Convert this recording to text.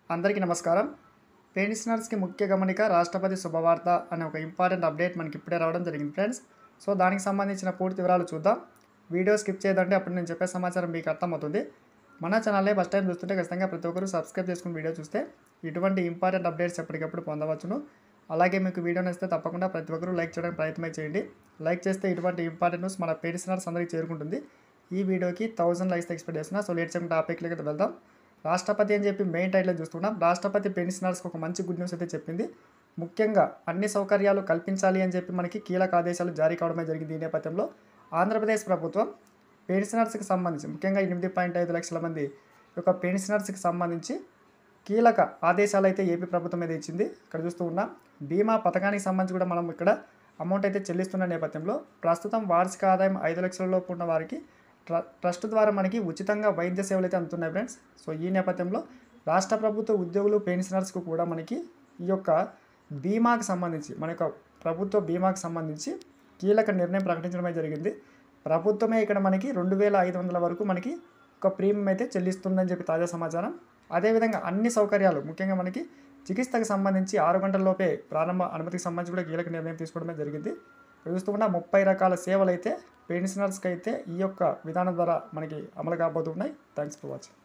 అందరికీ నమస్కారం. పెన్షనర్స్‌కి ముఖ్య గమనిక రాష్ట్రపతి శుభవార్త అనే ఒక ఇంపార్టెంట్ అప్డేట్ మనకి ఇప్పుడే రావడం జరిగింది ఫ్రెండ్స్. సో, దానికి సంబంధించిన పూర్తి వివరాలు చూద్దాం. వీడియో స్కిప్ చేయదండి, అప్పుడు నేను చెప్పే సమాచారం మీకు అర్థమవుతుంది. మన ఛానల్‌ని ఫస్ట్ టైం చూస్తుంటే ఖచ్చితంగా ప్రతి ఒక్కరు సబ్స్క్రైబ్ చేసుకుని వీడియో చూస్తే ఇటువంటి ఇంపార్టెంట్ అప్డేట్స్ ఎప్పటికప్పుడు పొందవచ్చును. అలాగే మీకు వీడియో నచ్చితే తప్పకుండా ప్రతి ఒక్కరు లైక్ చేయడానికి ప్రయత్నం చేయండి. లైక్ చేస్తే ఇటువంటి ఇంపార్టెంట్ న్యూస్ మన పెన్షనర్స్ అందరికీ చేరుకుంటుంది. ఈ వీడియోకి 1000 లైక్స్ ఎక్స్పెక్ట్ చేస్తున్నా. సో, లేట్ చేయకుండా టాపిక్‌లోకి అయితే వెళ్దాం. రాష్ట్రపతి అని చెప్పి మెయిన్ టైటిల్ చూస్తున్నాం. రాష్ట్రపతి పెన్షనర్స్కి ఒక మంచి గుడ్ న్యూస్ అయితే చెప్పింది. ముఖ్యంగా అన్ని సౌకర్యాలు కల్పించాలి అని చెప్పి మనకి కీలక ఆదేశాలు జారీ కావడమే జరిగింది. ఈ నేపథ్యంలో ఆంధ్రప్రదేశ్ ప్రభుత్వం పెన్షనర్స్కి సంబంధించి ముఖ్యంగా 8.5 లక్షల మంది యొక్క పెన్షనర్స్కి సంబంధించి కీలక ఆదేశాలు అయితే ఏపీ ప్రభుత్వం మీద ఇచ్చింది. ఇక్కడ చూస్తూ ఉన్నాం. బీమా పథకానికి సంబంధించి కూడా మనం ఇక్కడ అమౌంట్ అయితే చెల్లిస్తున్న నేపథ్యంలో ప్రస్తుతం వార్షిక ఆదాయం 5 లక్షల లోపు ఉన్న వారికి ట్రస్ట్ ద్వారా మనకి ఉచితంగా వైద్య సేవలు అయితే అందుతున్నాయి ఫ్రెండ్స్. సో, ఈ నేపథ్యంలో రాష్ట్ర ప్రభుత్వ ఉద్యోగులు పెన్షనర్స్కు కూడా మనకి ఈ యొక్క బీమాకు సంబంధించి మన యొక్క ప్రభుత్వ బీమాకు సంబంధించి కీలక నిర్ణయం ప్రకటించడమే జరిగింది. ప్రభుత్వమే ఇక్కడ మనకి 2500 వరకు మనకి ఒక ప్రీమియం అయితే చెల్లిస్తుందని చెప్పి తాజా సమాచారం. అదేవిధంగా అన్ని సౌకర్యాలు ముఖ్యంగా మనకి చికిత్సకు సంబంధించి 6 గంటల లోపే ప్రారంభ అనుమతికి సంబంధించి కూడా కీలక నిర్ణయం తీసుకోవడమే జరిగింది. చూస్తున్న 30 రకాల సేవలు అయితే పెన్షనర్స్కి అయితే ఈ యొక్క విధానం ద్వారా మనకి అమలు కాబోతున్నాయి. Thanks for watching.